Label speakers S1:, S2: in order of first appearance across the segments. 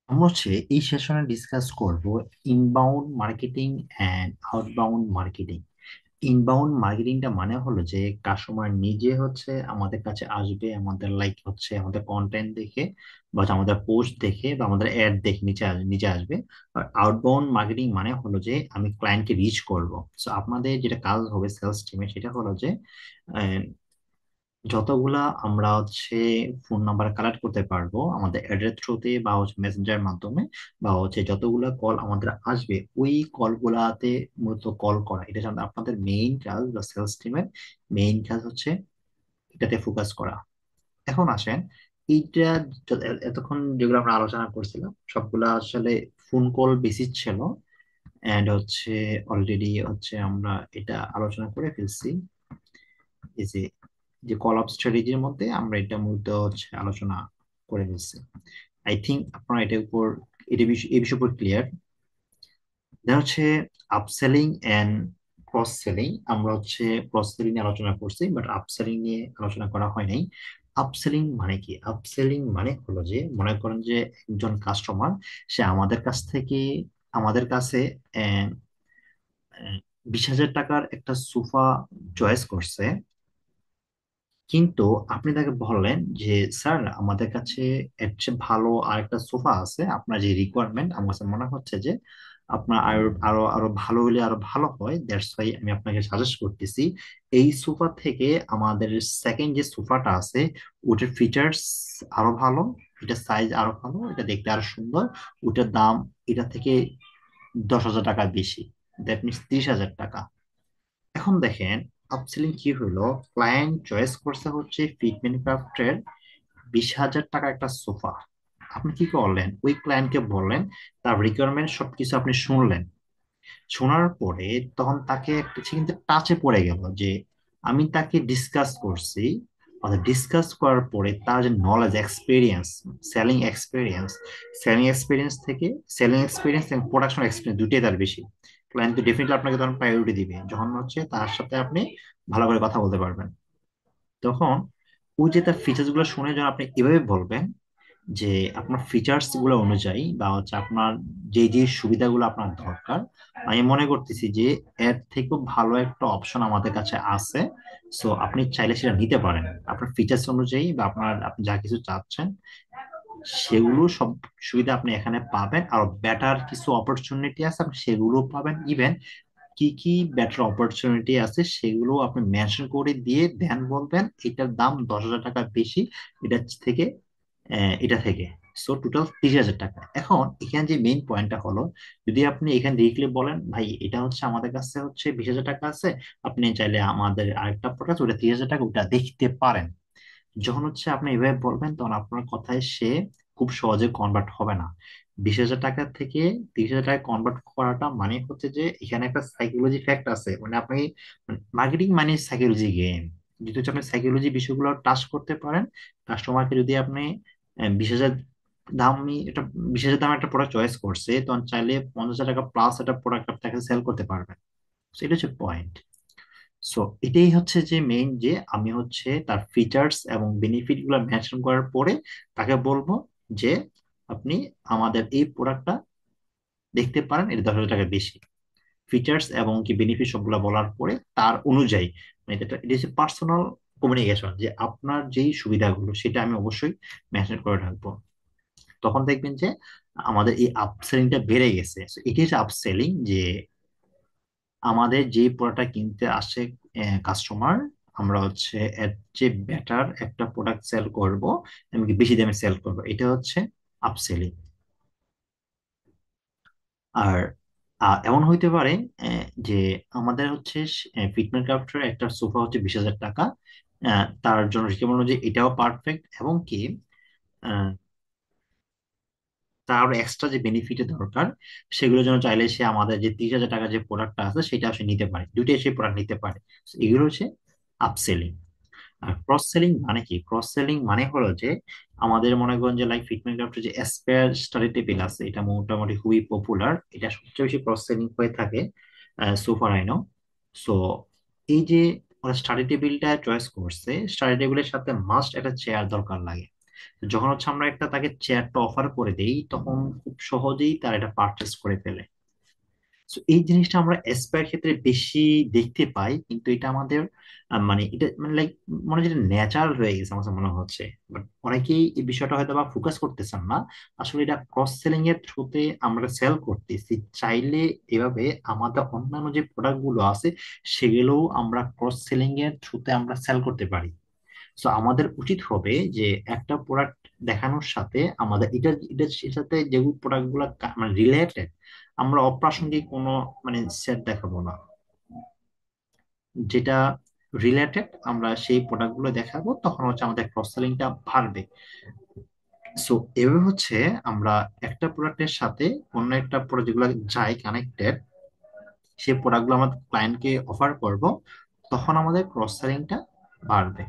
S1: আমরা এই সেশনে ডিসকাস করব inbound marketing and outbound marketing. Inbound মার্কেটিংটা মানে হলো যে কাস্টমার নিজে আমাদের কাছে আসবে, আমাদের আমাদের কন্টেন্ট দেখে বা আমাদের পোস্ট দেখে বা আমাদের অ্যাড দেখে নিচে আসবে। আর আউটবাউন্ড মার্কেটিং মানে হলো যে আমি ক্লায়েন্টকে রিচ করব। সো আপনাদের যেটা কাজ হবে সেলস টিমে সেটা হলো যে যতগুলা আমরা ফোন নাম্বার কালেক্ট করতে পারবো আমাদের অ্যাডের থ্রুতে বা মেসেঞ্জার মাধ্যমে, বা যতগুলা কল আমাদের আসবে ওই কলগুলাতে মূলত কল করা, এটা হচ্ছে আপনাদের মেইন কাজ বা সেলস টিমের মেইন কাজ এটাতে ফোকাস করা। এখন আসেন, এইটা এতক্ষণ যেগুলো আমরা আলোচনা করছিলাম সবগুলা আসলে ফোন কল বেসিস ছিল। এন্ড অলরেডি আমরা এটা আলোচনা করে ফেলছি। এই যে যে কল আপ স্ট্র্যাটেজির মধ্যে আমরা এটা মূলত আলোচনা করে ফেলছি। আই থিংক আপনারা এই বিষয়ের উপর clear. Then upselling and cross selling. আমরা ক্রস সেলিং নিয়ে আলোচনা করছি, বাট আপসেলিং নিয়ে আলোচনা করা হয় নাই। আপসেলিং মানে কি? আপসেলিং মানে হলো যে মনে করেন যে একজন কাস্টমার সে আমাদের কাছে আহ, আহ, 20,000 টাকার একটা সোফা চয়েস করছে, কিন্তু আপনি তাকে বললেন যে স্যার আমাদের কাছে এর চেয়ে ভালো আরেকটা সোফা আছে, আপনার যে রিকোয়ারমেন্ট আমার কাছে মনে হচ্ছে যে আপনার আরো আরো আরো ভালো হলে আরো ভালো হয়, দ্যাটস ওয়াই আমি আপনাকে সাজেস্ট করতেছি এই সোফা থেকে আমাদের সেকেন্ড যে সোফাটা আছে ওটার ফিচার্স আরো ভালো, এটা সাইজ আরো ভালো, এটা দেখতে আরো সুন্দর, ওটার দাম এটা থেকে 10,000 টাকা বেশি, দ্যাট মিনস 30,000 টাকা। এখন দেখেন আপসেলিং কি হলো, ক্লায়েন্ট চয়েস করছে ফিটমেন্ট ক্রাফটের 20,000 টাকা একটা সোফা। আপনি কি করলেন? ওই ক্লায়েন্টকে বললেন, তার রিকোয়ারমেন্ট সবকিছু আপনি শুনলেন। শোনার পরে তখন তাকে একটা সে কিন্তু টাচে পড়ে গেল যে আমি তাকে ডিসকাস করছি, অর্থাৎ ডিসকাস করার পরে তার যে knowledge experience, selling experience, selling experience থেকে সেলিং এক্সপিরিয়েন্স এবং প্রোডাকশন এক্সপিরিয়েন্স দুটোই তার বেশি। ক্লায়েন্ট তো ডেফিনেটলি আপনাকে তখন প্রায়োরিটি দিবে যখন তার সাথে আপনি ভালো করে কথা বলতে পারবেন। তখন ওই যে তার ফিচার্স গুলো শুনে যখন আপনি এভাবে বলবেন যে আপনার ফিচার্স গুলো অনুযায়ী বা আপনার যে যে সুবিধাগুলো আপনার দরকার, আমি মনে করতেছি যে এর থেকেও ভালো একটা অপশন আমাদের কাছে আছে। সো আপনি চাইলে সেটা নিতে পারেন আপনার ফিচার্স অনুযায়ী, বা আপনি যা কিছু চাচ্ছেন সেগুলো সব সুবিধা আপনি এখানে পাবেন। আর বেটার কিছু অপরচুনিটি আছে আপনি সেগুলো পাবেন। ইভেন কি কি বেটার অপরচুনিটি আছে সেগুলো আপনি মেনশন করে দিয়ে দেন বলবেন এটার দাম 10,000 টাকা বেশি এটা থেকে, এটা থেকে। সো টোটাল 30,000 টাকা। এখন এখানে যে মেইন পয়েন্টটা হলো, যদি আপনি এখানে ডিরেক্টলি বলেন ভাই এটা আমাদের কাছে 20,000 টাকা আছে, আপনি চাইলে আমাদের আরেকটা প্রোডাক্ট ওটা 30,000 টাকা ওটা দেখতে পারেন। যখন আপনি এভাবে বলবেন তখন আপনার কথায় সে খুব সহজে কনভার্ট হবে না। 20,000 টাকা থেকে 30,000 টাকা কনভার্ট করাটা মানে যে এখানে একটা সাইকোলজি ফ্যাক্ট আছে, মানে আপনি মার্কেটিং মানে সাইকোলজি গেম। যদি আপনি সাইকোলজি বিষয়গুলো টাচ করতে পারেন, কাস্টমারকে যদি আপনি 20,000 দামি একটা 20,000 দামের একটা প্রোডাক্ট চয়েস করছে, তখন চাইলে 50,000 টাকা প্লাস একটা প্রোডাক্ট আপনাকে সেল করতে পারবেন। So, এটা পয়েন্ট। সো এটাই যে মেইন, যে আমি তার ফিচার্স এবং বেনিফিট গুলো মেনশন করার পরে তাকে বলবো যে আপনি আমাদের এই প্রোডাক্টটা দেখতে পারেন, এটা 10,000 টাকা বেশি। ফিচার্স এবং কি বেনিফিট সবগুলো বলার পরে তার অনুযায়ী, মানে এটা পার্সোনাল কমিউনিকেশন, যে আপনার যেই সুবিধাগুলো সেটা আমি অবশ্যই মেনশন করে রাখবো। তখন দেখবেন যে আমাদের এই আপসেলিংটা বেড়ে গেছে। So, এটাই আপসেলিং, যে আমাদের যে প্রোডাক্টটা কিনতে আসে কাস্টমার, আমরা এর চেয়ে বেটার একটা প্রোডাক্ট সেল করব, এমনকি বেশি দামে সেল করব, এটা আপসেলিং। আর এমন হইতে পারে যে আমাদের ফিটমেন্ট ক্রাফটের একটা সোফা 20,000 টাকা, তার জন্য রিকমেন্ড যে এটাও পারফেক্ট, এবং কি আহ, তার এক্সট্রা যে বেনিফিট দরকার সেগুলোর জন্য চাইলে সে আমাদের যে 30,000 টাকা যে প্রোডাক্টটা আছে সেটা সে নিতে পারে, দুইটাই সে প্রোডাক্ট নিতে পারে। So, এগুলো আপসেলিং। আর ক্রস সেলিং মানে কি? ক্রস সেলিং মানে হলো যে আমাদের মনে করেন যে লাইক ফিটমেন্ট ক্রাফটের যে অ্যাসপায়ার স্টাডি টেবিল আছে, এটা মোটামুটি খুবই পপুলার, এটা সবচেয়ে বেশি ক্রস সেলিং হয়ে থাকে সোফার আইনো। সো এই যে স্টাডি টেবিলটা চয়েস করছে, স্টাডি টেবিলের সাথে মাস্ট একটা চেয়ার দরকার লাগে। যখন হচ্ছে আমরা একটা তাকে চেয়ারটা অফার করে দেই, তখন খুব সহজেই তারা এটা পারচেস করে ফেলে। So, এই জিনিসটা আমরা এসপায়ার ক্ষেত্রে বেশি দেখতে পাই, কিন্তু এটা আমাদের মানে এটা মানে লাইক মনে হয় যেটা ন্যাচারাল হয়ে গেছে আমার কাছে মনে হচ্ছে। বাট অনেকেই এই বিষয়টা হয়তো বা ফোকাস করতেছেন না। আসলে এটা ক্রস সেলিং এর থ্রুতে আমরা সেল করতেছি। চাইলে এভাবে আমাদের অন্যান্য যে প্রোডাক্ট গুলো আছে সেগুলোও আমরা ক্রস সেলিং এর থ্রুতে আমরা সেল করতে পারি। সো আমাদের উচিত হবে যে একটা প্রোডাক্ট দেখানোর সাথে আমাদের এটার সাথে যেগুলো প্রোডাক্ট গুলো মানে রিলেটেড, আমরা অপ্রাসঙ্গিক কোনো মানে সেট দেখাবো না। যেটা রিলেটেড আমরা সেই প্রোডাক্ট গুলো দেখাবো, তখন হচ্ছে আমাদের ক্রস সেলিংটা বাড়বে। সো এভাবে হচ্ছে আমরা একটা প্রোডাক্টের সাথে অন্য একটা প্রোডাক্ট যেগুলো যায় কানেক্টেড, সেই প্রোডাক্ট গুলো আমাদের ক্লায়েন্টকে অফার করব, তখন আমাদের ক্রস সেলিংটা বাড়বে।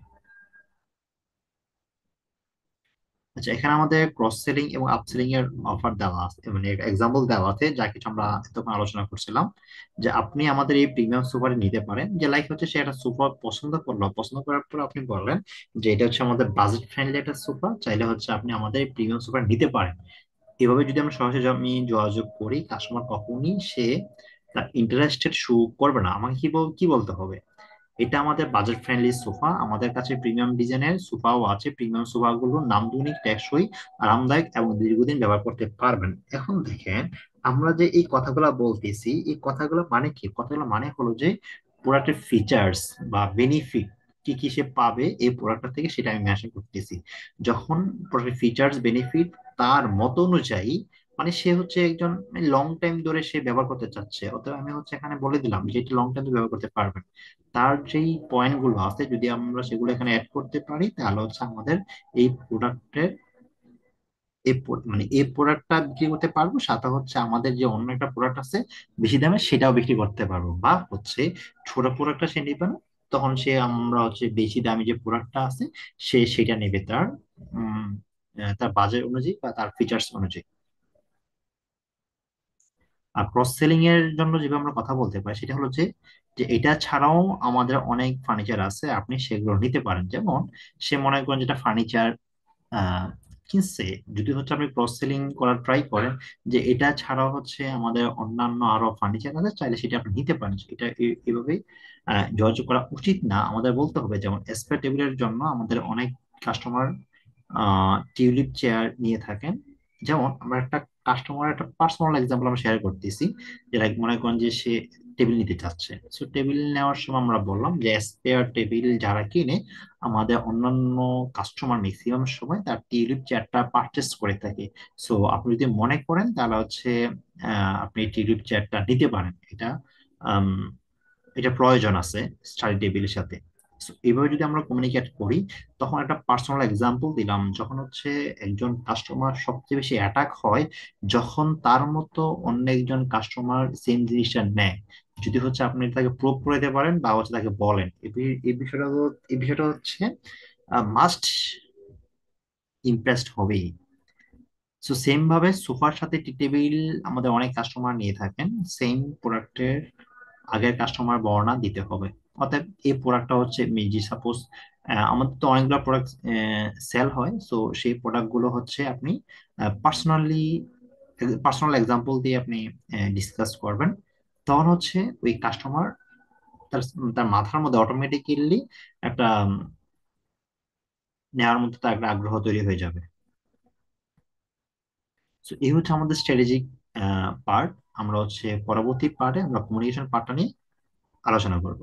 S1: আচ্ছা, এখানে আমাদের ক্রস সেলিং এবং আপসেলিং এর অফার দেওয়া আছে, মানে এক্সাম্পল দেওয়া আছে যা কিছু আমরা এতক্ষণ আলোচনা করছিলাম। যে আপনি আমাদের এই প্রিমিয়াম সোফাটি নিতে পারেন, যে লাইক হচ্ছে সে একটা সোফা পছন্দ করলো, পছন্দ করার পর আপনি বললেন যে এটা হচ্ছে আমাদের বাজেট ফ্রেন্ডলি একটা সোফা, চাইলে হচ্ছে আপনি আমাদের এই প্রিমিয়াম সোফা নিতে পারেন। এভাবে যদি আমরা সরাসরি আমি যোগাযোগ করি, কাস্টমার কখনই সে তার ইন্টারেস্টেড শো করবে না। আমাকে কি বলতে হবে, এটা আমাদের বাজেট ফ্রেন্ডলি সোফা, আমাদের কাছে প্রিমিয়াম ডিজাইনের সোফাও আছে, প্রিমিয়াম সোফা গুলো নান্দনিক, টেকসই, আরামদায়ক এবং দীর্ঘদিন ব্যবহার করতে পারবেন। এখন দেখেন, আমরা যে এই কথাগুলো বলতেছি, এই কথাগুলো মানে কি? কথাগুলো মানে হলো যে প্রোডাক্টের ফিচার্স বা বেনিফিট কি কি সে পাবে এই প্রোডাক্টটা থেকে, সেটা আমি মেনশন করতেছি। যখন প্রোডাক্টের ফিচার্স বেনিফিট তার মত অনুযায়ী, মানে সে হচ্ছে একজন লং টাইম ধরে সে ব্যবহার করতে চাচ্ছে, অতএব আমি হচ্ছে এখানে বলে দিলাম যে এটা লং টাইম ব্যবহার করতে পারবেন। তার যেই পয়েন্ট গুলো আছে যদি আমরা সেগুলো এখানে অ্যাড করতে পারি, তাহলে হচ্ছে আমাদের এই প্রোডাক্টের মানে এই প্রোডাক্টটা বিক্রি করতে পারবো, সাথে হচ্ছে আমাদের যে অন্য একটা প্রোডাক্ট আছে বেশি দামে, সেটাও বিক্রি করতে পারবো। বা হচ্ছে ছোট প্রোডাক্টটা সে নিবে না, তখন সে আমরা হচ্ছে বেশি দামি যে প্রোডাক্টটা আছে সে সেটা নেবে তার উম তার বাজেট অনুযায়ী বা তার ফিচার্স অনুযায়ী। আর ক্রস সেলিং এর জন্য যেভাবে আমরা কথা বলতে পারি সেটা হলো যে যে এটা ছাড়াও আমাদের অনেক ফার্নিচার আছে, আপনি সেগুলো নিতে পারেন। যেমন সে মনে করেন যেটা ফার্নিচার আহ কিনছে, যদি হচ্ছে আপনি ক্রস সেলিং করার ট্রাই করেন যে এটা ছাড়াও হচ্ছে আমাদের অন্যান্য আরো ফার্নিচার আছে, চাইলে সেটা আপনি নিতে পারেন। এটা এভাবেই যোগাযোগ করা উচিত না। আমাদের বলতে হবে যেমন স্পেয়ার টেবিলের জন্য আমাদের অনেক কাস্টমার টিউলিপ চেয়ার নিয়ে থাকেন। যেমন আমরা একটা কাস্টমার একটা পার্সোনাল এক্সাম্পল আমরা শেয়ার করতেছি, যে like মনে করেন যে সে টেবিল নিতে চাচ্ছে। সো টেবিল নেওয়ার সময় আমরা বললাম যে স্পেয়ার টেবিল যারা কিনে, আমাদের অন্যান্য কাস্টমার ম্যাক্সিমাম সময় তার টিউলিপ চেয়ারটা পারচেস করে থাকে। সো আপনি যদি মনে করেন তাহলে হচ্ছে আপনি টিউলিপ চেয়ারটা নিতে পারেন। আম, এটা প্রয়োজন আছে স্টাডি টেবিলের সাথে। So, এইভাবে যদি আমরা কমিউনিকেট করি, তখন একটা পার্সোনাল এক্সাম্পল দিলাম, যখন হচ্ছে একজন কাস্টমার সবচেয়ে বেশি অ্যাটাক হয় যখন তার মতো অন্য একজন কাস্টমার সেম জিনিসটা নেয়। যদি হচ্ছে আপনি তাকে প্রুভ করে দিতে পারেন বা হচ্ছে তাকে বলেন, এই বিষয়টা হচ্ছে মাস্ট ইমপ্রেসড হবেই। সো সেম ভাবে সোফার সাথে টি টেবিল আমাদের অনেক কাস্টমার নিয়ে থাকেন, সেম প্রোডাক্টের আগের কাস্টমার বর্ণনা দিতে হবে। অর্থাৎ এই প্রোডাক্টটা হচ্ছে মিজি সাপোজ আমাদের তো অনেকগুলো প্রোডাক্ট সেল হয়, সো সেই প্রোডাক্ট গুলো হচ্ছে আপনি পার্সোনালি পার্সোনাল এক্সাম্পল দিয়ে আপনি ডিসকাস করবেন। তখন হচ্ছে ওই কাস্টমার তার তার মাথার মধ্যে অটোমেটিক্যালি একটা নেওয়ার মধ্যে তার একটা আগ্রহ তৈরি হয়ে যাবে। তো এই হচ্ছে আমাদের স্ট্র্যাটেজিক পার্ট। আমরা হচ্ছে পরবর্তী পার্টে আমরা কমিউনিকেশন পার্টটা নিয়ে আলোচনা করব।